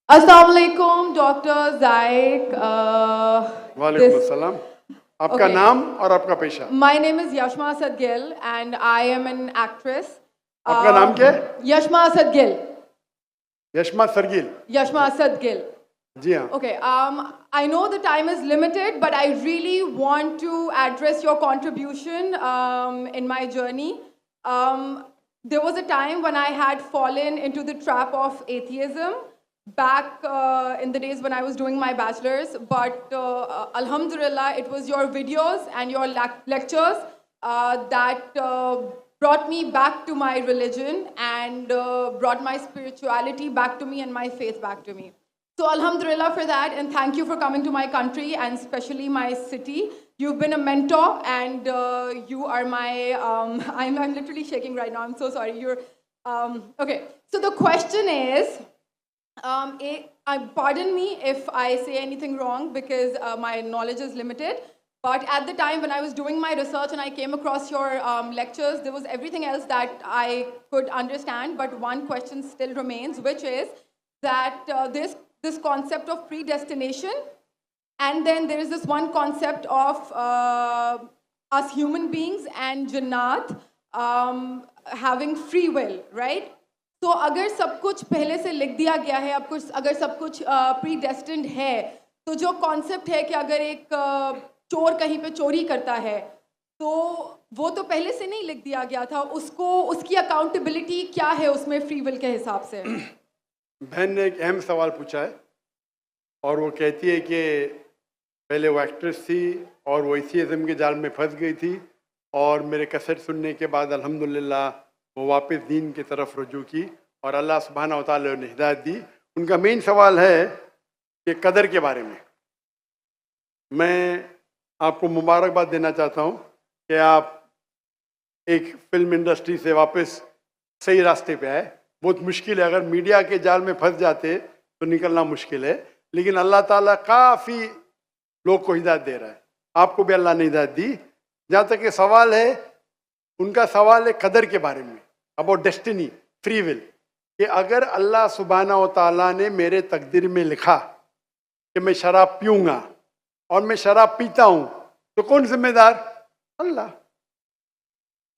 Assalamu alaikum, Dr. Zaik. वालेकुम अस्सलाम। आपका Okay. नाम और आपका पेशा? My name is Yashma Asad Gill and I am an actress. आपका नाम क्या है? Yashma Asad Gill. Yashma सरगिल। Yashma Asad Gill. जी हाँ। Okay, I know the time is limited, but I really want to address your contribution in my journey. There was a time when I had fallen into the trap of atheism back in the days when I was doing my bachelor's, but Alhamdulillah, it was your videos and your lectures that brought me back to my religion and brought my spirituality back to me and my faith back to me. So Alhamdulillah for that, and thank you for coming to my country and especially my city. You've been a mentor, and you are my. I'm literally shaking right now. I'm so sorry. You're okay. So the question is, pardon me if I say anything wrong because my knowledge is limited. But at the time when I was doing my research and I came across your lectures, there was everything else that I could understand. But one question still remains, which is that this concept of predestination, and then there is this one concept of us human beings and Jannat having free will, right? तो अगर सब कुछ पहले से लिख दिया गया है, अब कुछ अगर सब कुछ प्रीडेस्टिन्ड है, तो जो कॉन्सेप्ट है कि अगर एक चोर कहीं पे चोरी करता है, तो वो तो पहले से नहीं लिख दिया गया था, उसको उसकी अकाउंटेबिलिटी क्या है उसमें फ्री विल के हिसाब से? बहन ने एक अहम सवाल पूछा है और वो कहती है कि पहले वो एक्ट्रेस थी और वो एथियज़म के जाल में फंस गई थी और मेरे कैसेट सुनने के बाद अल्हम्दुलिल्लाह वो वापस दीन की तरफ रुजू की और अल्लाह सुब्हानहू व तआला ने हिदायत दी। उनका मेन सवाल है कि कदर के बारे में। मैं आपको मुबारकबाद देना चाहता हूँ कि आप एक फिल्म इंडस्ट्री से वापस सही रास्ते पे आए। बहुत मुश्किल है, अगर मीडिया के जाल में फंस जाते तो निकलना मुश्किल है, लेकिन अल्लाह ताला काफ़ी लोग को हिदायत दे रहा है। आपको भी अल्लाह ने हिदायत दी। जहाँ तक ये सवाल है, उनका सवाल है कदर के बारे में, अबाउट डेस्टिनी, फ्री विल, कि अगर अल्लाह सुब्हानहू व तआला ने मेरे तकदीर में लिखा कि मैं शराब पीऊँगा और मैं शराब पीता हूँ, तो कौन जिम्मेदार? अल्लाह।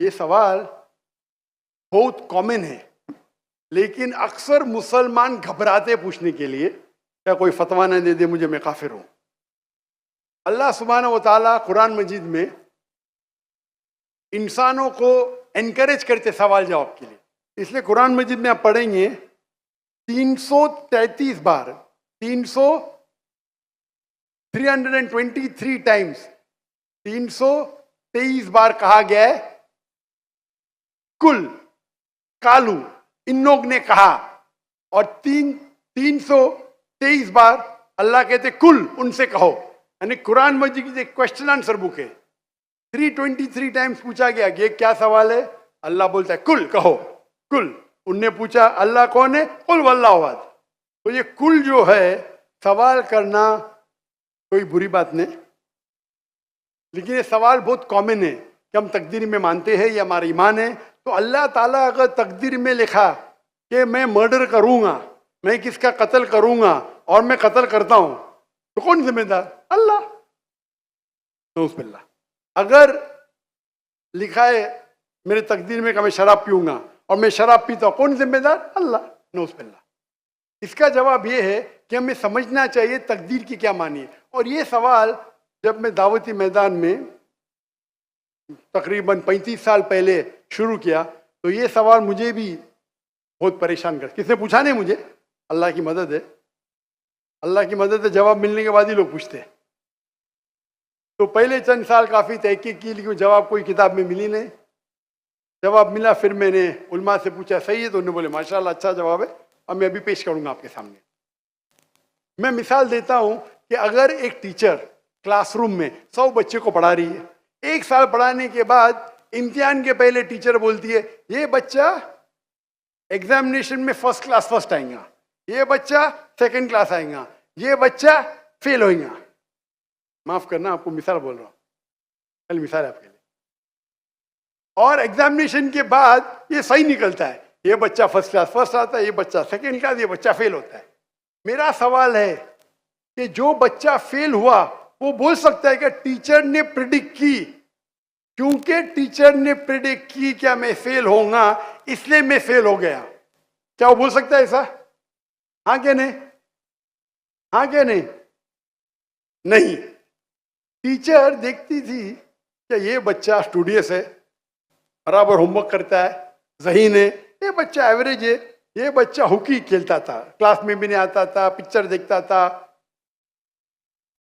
ये सवाल बहुत कॉमन है, लेकिन अक्सर मुसलमान घबराते पूछने के लिए, क्या कोई फतवा न दे दे मुझे, मैं काफिर हूँ। अल्लाह सुब्हानहू व तआला कुरान मजीद में इंसानों को एनकरेज करते सवाल जवाब के लिए, इसलिए कुरान मजीद में आप पढ़ेंगे 333 बार 323 टाइम्स 323 बार कहा गया है कुल, कालू, इन लोग ने कहा, और 323 बार अल्लाह कहते कुल, उनसे कहो। यानी कुरान मजीद की एक क्वेश्चन आंसर बुक है। 323 टाइम्स पूछा गया कि ये क्या सवाल है, अल्लाह बोलता है कुल, कहो कुल। उनने पूछा अल्लाह कौन है, कुल वल्लाहु अहद। तो ये कुल जो है, सवाल करना कोई बुरी बात नहीं, लेकिन ये सवाल बहुत कॉमन है कि हम तकदीर में मानते हैं, ये हमारा ईमान है। तो अल्लाह ताला अगर तकदीर में लिखा कि मैं मर्डर करूंगा, मैं किसका कत्ल करूंगा और मैं कत्ल करता हूं, तो कौन जिम्मेदार? अल्लाह। नऊज़ुबिल्लाह। अगर लिखा है मेरे तकदीर में कि मैं शराब पीऊंगा और मैं शराब पीता हूं, कौन जिम्मेदार? अल्लाह। नऊज़ुबिल्लाह। इसका जवाब ये है कि हमें समझना चाहिए तकदीर की क्या मानी है। और ये सवाल जब मैं दावती मैदान में तकरीबन 35 साल पहले शुरू किया, तो ये सवाल मुझे भी बहुत परेशान कर, किसने पूछा नहीं मुझे, अल्लाह की मदद है, अल्लाह की मदद है, जवाब मिलने के बाद ही लोग पूछते हैं। तो पहले चंद साल काफ़ी तहकीक की, लेकिन जवाब कोई किताब में मिली नहीं। जवाब मिला, फिर मैंने उलमा से पूछा सही है, तो उन्होंने बोले माशाल्लाह अच्छा जवाब है, और मैं अभी पेश करूंगा आपके सामने। मैं मिसाल देता हूं कि अगर एक टीचर क्लासरूम में 100 बच्चे को पढ़ा रही है, 1 साल पढ़ाने के बाद इम्तिहान के पहले टीचर बोलती है ये बच्चा एग्जामिनेशन में फर्स्ट क्लास फर्स्ट आएगा, ये बच्चा सेकंड क्लास आएगा, ये बच्चा फेल होएगा। माफ करना, आपको मिसाल बोल रहा हूं, कल मिसाल है आपके लिए। और एग्जामिनेशन के बाद ये सही निकलता है, ये बच्चा फर्स्ट क्लास फर्स्ट आता है, ये बच्चा सेकंड क्लास, ये बच्चा फेल होता है। मेरा सवाल है कि जो बच्चा फेल हुआ वो बोल सकता है कि टीचर ने प्रिडिक्ट की, क्योंकि टीचर ने प्रिडिक्ट की क्या मैं फेल होऊंगा इसलिए मैं फेल हो गया। क्या वो बोल सकता है ऐसा? हाँ क्या नहीं? हाँ क्या नहीं? नहीं। टीचर देखती थी कि ये बच्चा स्टूडियस है, बराबर होमवर्क करता है, ज़हीन है, ये बच्चा एवरेज है, ये बच्चा हॉकी खेलता था, क्लास में भी नहीं आता था, पिक्चर देखता था,